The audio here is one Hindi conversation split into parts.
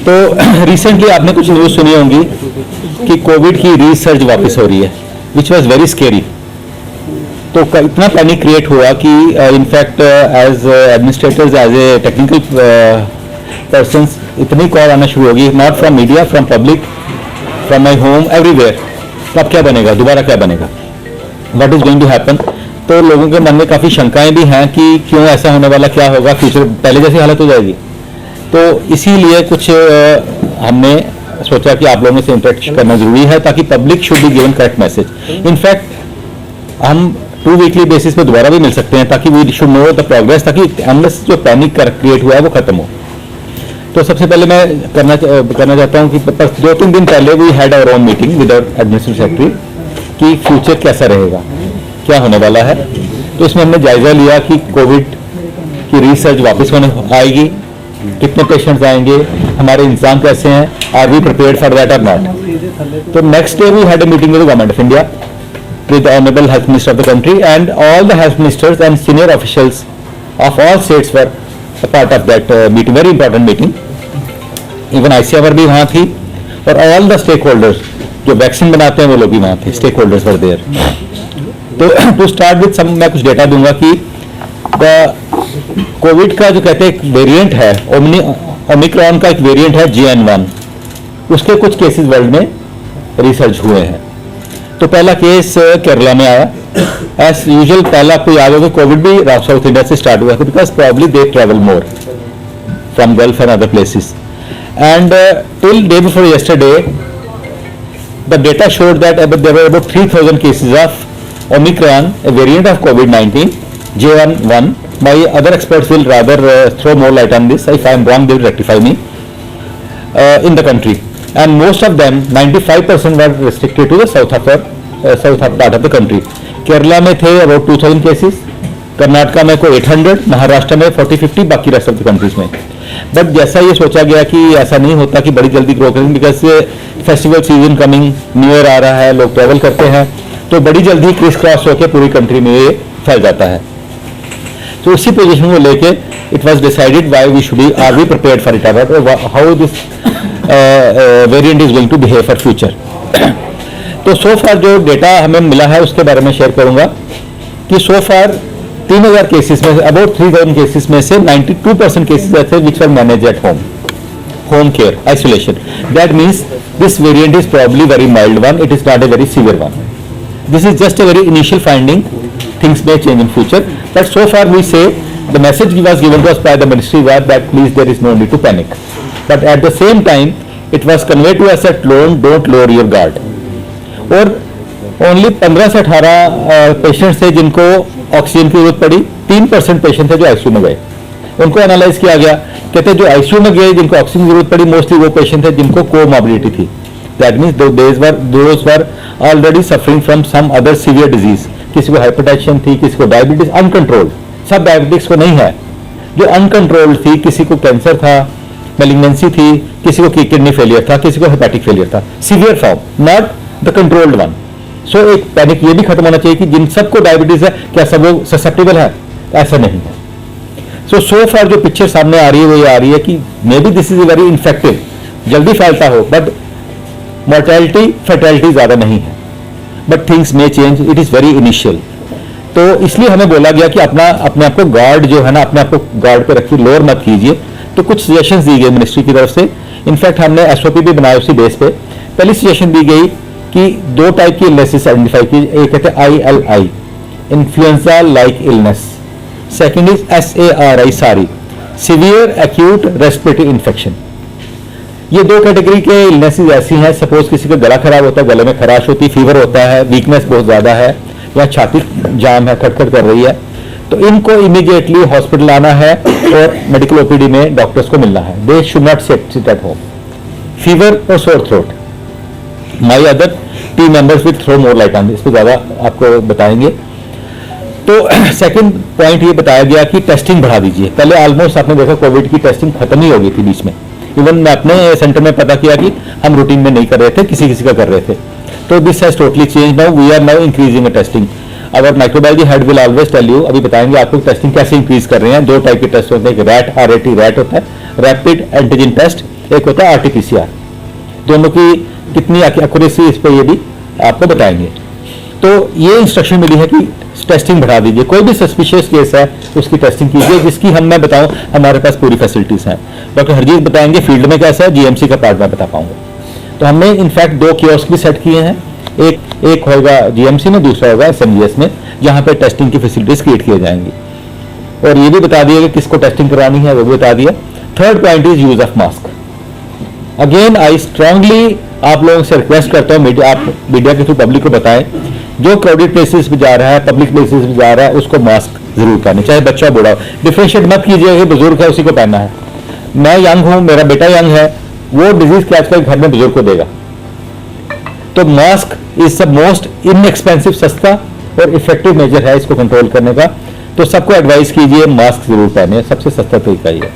तो रिसेंटली आपने कुछ न्यूज़ सुनी होंगी कि कोविड की रिसर्च वापस हो रही है, विच वॉज वेरी स्केरी। तो इतना पैनिक क्रिएट हुआ कि in fact as administrators, as a technical persons, इतनी कॉल आना शुरू होगी, not from media, from public, from my home, everywhere. तो अब क्या बनेगा, दोबारा क्या बनेगा, what is going to happen. तो लोगों के मन में काफ़ी शंकाएं भी हैं कि क्यों ऐसा होने वाला, क्या होगा, फ्यूचर पहले जैसी हालत हो जाएगी। तो इसीलिए कुछ हमने सोचा कि आप लोगों से इंटरेक्ट करना जरूरी है ताकि public should be given correct message. In fact हम 2 वीकली बेसिस पे दोबारा भी मिल सकते हैं ताकि we should know the progress, ताकि अनलेस जो पैनिक क्रिएट हुआ है वो खत्म हो। तो सबसे पहले मैं करना चाहता हूं कि 2-3 दिन पहले we had our own meeting with our administrative secretary कि फ्यूचर कैसा रहेगा, क्या होने वाला है। तो इसमें हमने जायजा लिया कि कोविड की रिसर्च वापस होने आएगी, कितने पेशेंट्स आएंगे, हमारे इंतजाम कैसे हैं, are we prepared for that और नॉट। तो next day we had a meeting with the government of India, with the honorable health minister of the country, and all the health ministers and senior officials of all states were a part of that meeting, very important meeting. Even ICMR भी वहाँ थी और all the stakeholders जो वैक्सीन बनाते हैं वो लोग भी वहाँ थे, stakeholders were there. तो to start with some मैं कुछ डेटा दूंगा कि कोविड का जो कहते हैं एक वेरिएंट है, ओमिक्रॉन का एक वेरिएंट है JN1, उसके कुछ केसेस वर्ल्ड में रिसर्च हुए हैं। तो पहला केस केरला में आया। एज यूजुअल पहला आपको याद होगा कोविड भी साउथ इंडिया से स्टार्ट हुआ, because probably they travel more from Gulf and other places, and till day before yesterday the data showed that there were about 3000 cases of Omicron, a variant of COVID-19 JN1. My other experts will rather throw more light on this. If I am wrong, they will rectify me. In the country, and most of them 95% were restricted to the south part of the country. Kerala में थे about 2000 cases, कर्नाटका में कोई 800, महाराष्ट्र में 40-50, बाकी रेस्ट ऑफ द कंट्रीज में। बट जैसा ये सोचा गया कि ऐसा नहीं होता कि बड़ी जल्दी ग्रो करेंगे, because festival season coming, new year आ रहा है, लोग ट्रेवल करते हैं, तो बड़ी जल्दी क्रिस क्रॉस होकर पूरी कंट्री में ये फैल जाता है। तो उसी पोजीशन को लेके it was decided why we should be, are we prepared for it, how this variant is going to behave for future. तो सो फार जो डेटा हमें मिला है उसके बारे में शेयर करूंगा कि सो फार 3000 केसेस में, अबाउट 3000 केसेस में से 92% केसेस ऐसे which were manage at home care, isolation. That means this variant is probably very mild one, it is not a very severe one. This is just a very initial finding. Things may change in future, but so far we say the message was given to us by the ministry was that please there is no need to panic. But at the same time, it was conveyed to us that don't lower your guard. और ओनली 15 से 18 पेशेंट्स थे जिनको ऑक्सीजन की जरूरत पड़ी, 3% पेशेंट थे जो आईसीयू में गए. उनको एनालाइज किया गया, कहते जो आईसीयू में गए जिनको ऑक्सीजन की जरूरत पड़ी मोस्टली वो पेशेंट थे जिनको कोमॉर्बिडिटी थी. That means those were already suffering from some other severe disease. किसी को हाइपरटेंशन थी, किसी को डायबिटीज अनकंट्रोल्ड, सब डायबिटिक्स को नहीं है, जो अनकंट्रोल्ड थी, किसी को कैंसर था, मेलिग्नेंसी थी, किसी को किडनी फेलियर था, किसी को हेपेटिक फेलियर था, severe form, not the controlled one. So एक पैनिक ये भी खत्म होना चाहिए कि जिन सबको डायबिटीज है क्या सब वो ससेप्टेबल है, ऐसा नहीं है. सो फार जो पिक्चर सामने आ रही है वो ये आ रही है कि may be this is very infective, जल्दी फैलता हो, बट मोर्टेलिटी फर्टेलिटी ज्यादा नहीं है, but things may change, it is very initial. तो इसलिए हमें बोला गया कि अपने आप को गार्ड जो है ना, अपने आप को गार्ड पे रखिए, लोअर मत कीजिए. तो कुछ सजेशंस दी गई मिनिस्ट्री की तरफ से. इनफैक्ट हमने एसओपी भी बनाया उसी बेस पे. पहली सजेशन दी गई कि 2 टाइप की इलनेसेस आइडेंटिफाई की, एक कहते हैं ILI, influenza like illness, second is SARI, सारी, सीवियर एक्यूट रेस्पिरेटरी इन्फेक्शन. ये 2 कैटेगरी के इलनेसेस ऐसी हैं, सपोज किसी का गला खराब होता है, गले में खराश होती, फीवर होता है, वीकनेस बहुत ज्यादा है, या छाती जाम है, खटखट कर रही है, तो इनको इमीडिएटली हॉस्पिटल आना है और मेडिकल ओपीडी में डॉक्टर्स को मिलना है. They should not sit at home. Fever और sore throat, my other team members will throw more light on this, इस पर ज्यादा आपको बताएंगे. तो सेकंड पॉइंट ये बताया गया कि टेस्टिंग बढ़ा दीजिए. पहले ऑलमोस्ट आपने देखा कोविड की टेस्टिंग खत्म ही हो गई थी बीच में. इवन मैं अपने सेंटर में पता किया कि हम रूटीन में नहीं कर रहे थे, किसी किसी का कर रहे थे. तो this has totally change. Now we are now increasing testing. Our microbiology head will always tell you, अभी बताएंगे आपको टेस्टिंग कैसे इंक्रीज कर रहे हैं. 2 टाइप के टेस्ट होते हैं, एक RAT होता है, रैपिड एंटीजन टेस्ट, एक होता है RT-PCR। दोनों की कितनी एक्यूरेसी इस पर ये भी आपको बताएंगे। तो ये इंस्ट्रक्शन मिली है कि टेस्टिंग बढ़ा दीजिए, कोई भी सस्पिशियस केस है उसकी टेस्टिंग कीजिए, जिसकी मैं बताऊं हमारे पास पूरी फैसिलिटीज हैं। डॉक्टर हरजीत बताएंगे फील्ड में कैसा है, GMC का पार्ट मैं बता पाऊंगा। तो हमने इनफैक्ट 2 कियोस्क भी सेट किए हैं, एक होगा GMC में, दूसरा होगा SMGS में, जहां पे टेस्टिंग की फैसिलिटीज क्रिएट की जाएंगी। और ये भी बता दिया कि किसको टेस्टिंग करानी है, वो भी बता दिया। Third point is use of mask. Again I strongly आप लोगों से रिक्वेस्ट करता हूँ, आप मीडिया के थ्रू पब्लिक को बताएं, जो क्राउडेड प्लेसेस पे जा रहा है, पब्लिक प्लेसेस पे जा रहा है, उसको मास्क जरूर पहने, चाहे बच्चा बूढ़ा हो। डिफरेंशिएट मत कीजिए कि बुजुर्ग है उसी को पहनना है। मैं यंग हूं, मेरा बेटा यंग है, वो डिजीज कैच कर घर में बुजुर्ग को देगा। तो mask is the most inexpensive, सस्ता और इफेक्टिव मेजर है इसको कंट्रोल करने का। तो सबको एडवाइस कीजिए मास्क जरूर पहने, सबसे सस्ता तरीका ही है।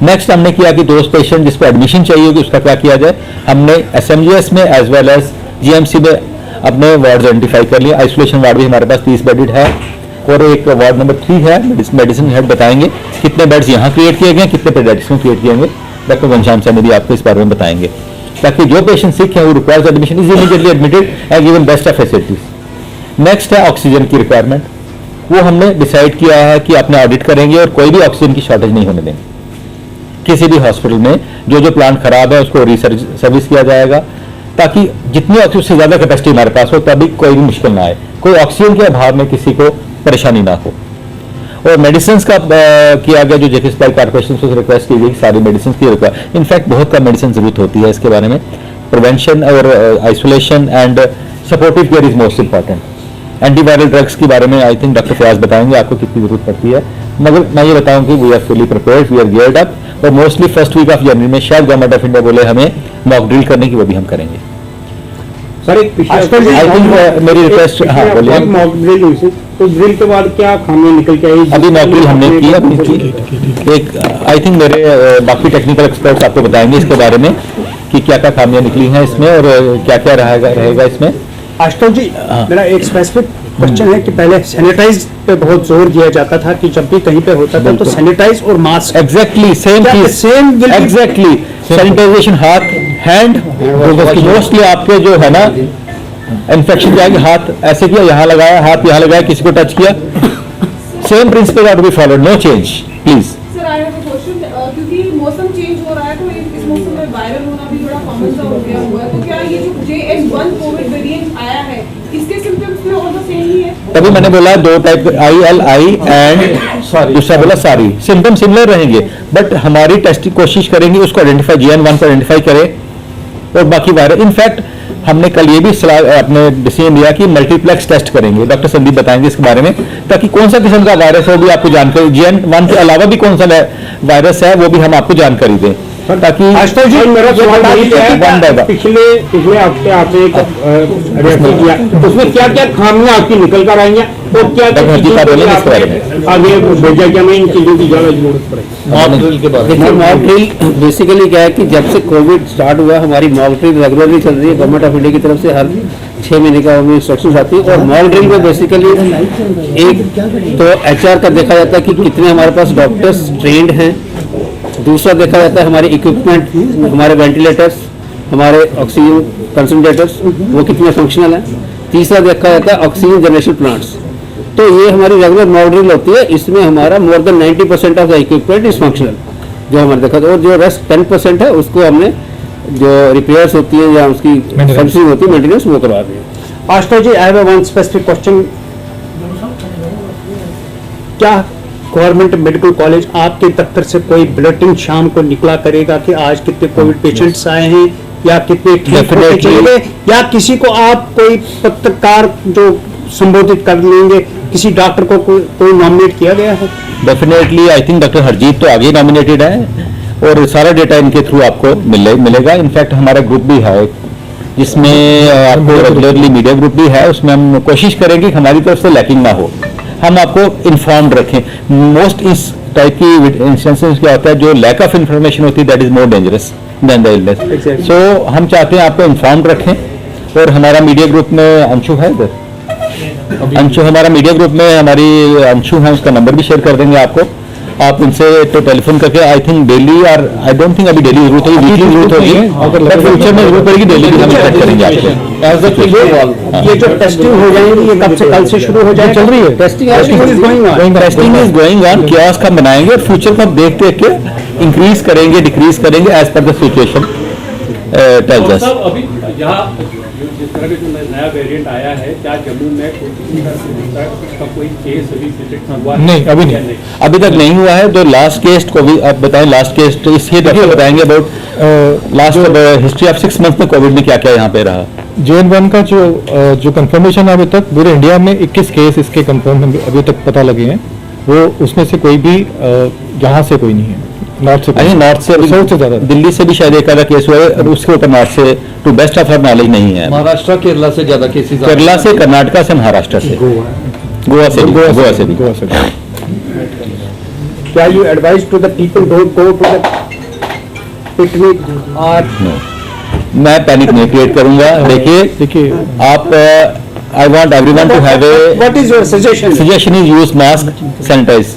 नेक्स्ट हमने किया कि दोस्त पेशेंट जिसको एडमिशन चाहिए होगी उसका क्या किया जाए। हमने SMGS में एज वेल एज GMC में अपने वार्ड आइडेंटिफाई कर लिए। आइसोलेशन वार्ड भी हमारे पास 30 बेडेड है, और एक वार्ड नंबर 3 है, मेडिसिन हेड बताएंगे कितने बेड्स यहाँ क्रिएट किए गए, कितने पेडियाट्रिक्स में क्रिएट किए गए। डॉक्टर घनश्याम साहब भी आपको इस बारे में बताएंगे, ताकि जो पेशेंट सिक है वो requires admission is immediately admitted and given best of facilities. Next है ऑक्सीजन की रिक्वायरमेंट, वो हमने डिसाइड किया है कि अपने ऑडिट करेंगे और कोई भी ऑक्सीजन की शॉर्टेज नहीं होने देंगे। किसी भी हॉस्पिटल में जो प्लांट खराब है उसको सर्विस किया जाएगा, ताकि जितनी ऑक्सीजन से ज्यादा कैपेसिटी हमारे पास हो तभी कोई भी मुश्किल ना आए, कोई ऑक्सीजन के अभाव में किसी को परेशानी ना हो। और मेडिसिन का किया गया, जो जेके सप्लाई कॉर्पोरेशन से रिक्वेस्ट की गई सारी मेडिसिन की रिक्वायर, इनफैक्ट बहुत कम मेडिसिन जरूरत होती है इसके बारे में। प्रिवेंशन और isolation and supportive care is most important. Antiviral drugs के बारे में आई थिंक डॉक्टर फयाज बताएंगे आपको कितनी जरूरत पड़ती है, मगर मैं ये बताऊं कि we are fully prepared, we are geared up. और mostly first week of January में शायद गवर्नमेंट ऑफ इंडिया बोले हमें मॉक ड्रिल करने की, वो भी हम करेंगे। सर एक मेरी रिक्वेस्ट, हाँ बोलिए। मॉक ड्रिल हुई थी, तो ड्रिल के बाद क्या खामियां निकल के आई? अभी मॉक ड्रिल हमने की, एक आई थिंक मेरे बाकी टेक्निकल एक्सपर्ट्स आपको बताएंगे इसके बारे में कि क्या क्या खामियां निकली हैं इसमें और क्या क्या रहेगा इसमें। आशुतोष जी, मेरा एक स्पेसिफिक क्वेश्चन है कि पहले सैनिटाइज पे बहुत जोर दिया जाता था कि जब भी कहीं पे होता था तो सैनिटाइज और mask. Exactly same exactly sanitization, हाथ, हैंड, मोस्टली आपके जो है ना इन्फेक्शन जाएगी, हाथ ऐसे किया, यहाँ लगाया, हाथ यहाँ लगाया, किसी को टच किया, same principle are to be followed, no change please. Sir I have a question, क्योंकि मौसम चेंज हो रहा है तो इस मौसम में वायरल होना भी बड़ा कॉमन सा हो गया हुआ है, तो क्या ये जो JN1 कोविड वेरिएंट आया है इसके सिम्टम्स में और सेम ही है? तभी मैंने बोला 2 टाइप, ILI एंड दूसरा बोला सारी सिम्टम सिमिलर रहेंगे, बट हमारी टेस्टिंग कोशिश करेंगे उसको आइडेंटिफाई, JN1 को आइडेंटिफाई करें और बाकी वायरल। इनफैक्ट हमने कल ये भी सलाह अपने डिसीजन लिया कि मल्टीप्लेक्स टेस्ट करेंगे, डॉक्टर संदीप बताएंगे इसके बारे में, ताकि कौन सा किस्म का वायरस है वो भी आपको जानकारी, JN1 के अलावा भी कौन सा वायरस है वो भी हम आपको जानकारी दें, ताकि आशुतोष जी मेरा सवाल है, पिछले हफ्ते आपने एक रेफर किया, उसमें क्या क्या खामियां आपकी निकल कर आई हैं और क्या आगे भेजा क्या में इन चीजों की ज्यादा जरूरत पड़ेगी? मॉक ड्रिल के बारे में। मॉक ड्रिल बेसिकली क्या है कि जब से कोविड स्टार्ट हुआ हमारी मॉक ड्रिल रेगुलरली चल रही है, गवर्नमेंट ऑफ इंडिया की तरफ से हर 6 महीने का हमें इंस्ट्रक्शन आती है। और मॉक ड्रिल में बेसिकली एक तो HR का देखा जाता है कि कितने हमारे पास डॉक्टर्स ट्रेंड हैं, दूसरा देखा जाता है हमारे इक्विपमेंट, हमारे वेंटिलेटर्स, हमारे ऑक्सीजन कंसंट्रेटर्स वो कितने फंक्शनल हैं, तीसरा देखा जाता है ऑक्सीजन जनरेशन प्लांट्स। तो ये हमारी रेगुलर मॉक ड्रिल होती है, इसमें हमारा more than 90% of the equipment is functional जो हमारे देखा था, और जो रेस्ट 10% है उसको हमने जो रिपेयर्स होती है या उसकी सर्विसिंग होती है मेंटेनेंस वो करवा रहे हैं। Ashutosh ji, I have one specific question, क्या गवर्नमेंट मेडिकल कॉलेज आपके दफ्तर से कोई बुलेटिन शाम को निकला करेगा कि आज कितने कोविड पेशेंट्स आए हैं या कितने ठीक होते चले गए, या किसी को आप कोई पत्रकार जो संबोधित कर लेंगे, किसी डॉक्टर को कोई नॉमिनेट किया गया है? Definitely I think doctor Harjeet तो आगे नॉमिनेटेड है और सारा डेटा इनके थ्रू आपको मिलेगा। इनफैक्ट हमारा ग्रुप भी है जिसमें आपको रेगुलरली मीडिया ग्रुप भी है, उसमें हम कोशिश करेंगे कि हमारी तरफ से लैकिंग ना हो, हम आपको इन्फॉर्म्ड रखें। मोस्ट इस टाइप की इंस्टेंसेस क्या होता है, जो लैक ऑफ इन्फॉर्मेशन होती है that is more dangerous than the illness. So हम चाहते हैं आपको इन्फॉर्म्ड रखें। और हमारा मीडिया ग्रुप में अंशु है इधर, अंशु हमारा मीडिया ग्रुप में हमारी अंशु है, उसका नंबर भी शेयर कर देंगे आपको। आप उनसे तो टेलीफोन करके आई थिंक डेली और आई डोंट थिंक अभी डेली जरूरत होगी, वीकली जरूरत होगी, बट फ्यूचर में जरूरत पड़ेगी, डेली भी हम चेक करेंगे आपको एज द ये जो टेस्टिंग हो जाएगी ये कब से कल से शुरू हो जाएगी? चल रही है testing testing is going on, kiosk का बनाएंगे और फ्यूचर को हम देख देख के इंक्रीज करेंगे डिक्रीज करेंगे as per the situation tells us. साहब अभी यहाँ जिस तरह का जो नया वेरिएंट आया है, क्या जम्मू में किसी का कोई केस अभी डिटेक्ट हुआ है? नहीं, अभी नहीं। अभी तक नहीं हुआ है। जो लास्ट केस को भी आप बताएं, लास्ट केस तो इसके देखिए बताएंगे about last history of 6 month में कोविड में क्या क्या यहाँ पे रहा। JN1 का जो कंफर्मेशन अभी तक पूरे इंडिया में 21 केस इसके कंफर्म अभी तक पता लगे हैं, वो उसमें से कोई भी यहाँ से कोई नहीं है, नॉर्थ से नॉर्थ से साउथ से ज्यादा। दिल्ली से भी शायद एक आधा केस हुआ है और उसके ऊपर नॉर्थ से to best of our knowledge नहीं है। महाराष्ट्र केरला से ज्यादा केसेस केरला से, कर्नाटका से, महाराष्ट्र से, गोवा से भी। क्या you advise to the people don't go to the picnic और मैं पैनिक नहीं क्रिएट करूंगा। देखिए आप I want everyone to have a what is your suggestion? suggestion is use mask, sanitize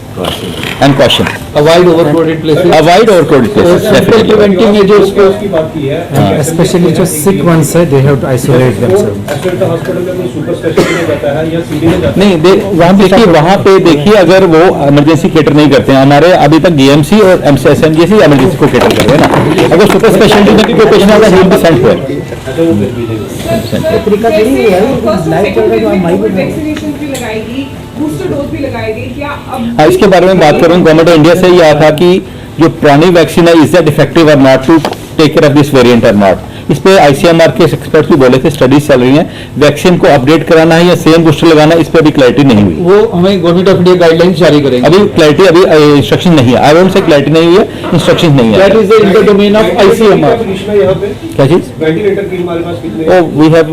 and caution. Avoid overcrowded places, Avoid overcrowded places. Definitely. Preventive measures को उसकी बात की है, Especially जो sick ones है, they have to isolate themselves. Aspect hospital में कोई सुपर स्पेशलिस्ट में जाता है या सीडी में जाता है? नहीं वहाँ देखिए, वहाँ पे देखिए अगर वो इमरजेंसी केटर नहीं करते हैं, हमारे अभी तक DMC और MCSM जैसी इमरजेंसी को केटर कर रहे हैं ना। अगर सुपर स्पेशलिटी में कोई पेशेंट आता है, he will be sent here. अच्छा, वो फिर भी वैक्सीनेशन भी लगाएगी, बूस्टर डोज भी लगाएगी, क्या अब हाँ, इसके बारे में बात करूँ। गवर्नमेंट ऑफ इंडिया से ये आया था कि जो पुरानी वैक्सीन है, is that effective or not to take care of this variant or not. इस पे ICMR के एक्सपर्ट्स भी बोले थे, स्टडीज चल रही हैं, वैक्सीन को अपडेट कराना है या सेम बूस्टर लगाना है, इस पे अभी क्लैरिटी नहीं हुई। वो हमें गवर्नमेंट ऑफ इंडिया गाइडलाइंस जारी करेंगे। अभी क्लैरिटी, अभी इंस्ट्रक्शन नहीं है। आई वोंट से क्लैरिटी नहीं हुई है, इंस्ट्रक्शन नहीं दैट है। Is in the domain of ICMR। यहाँ पे क्या चीज? वेंटिलेटर की हमारे पास कितने ओ वी हैव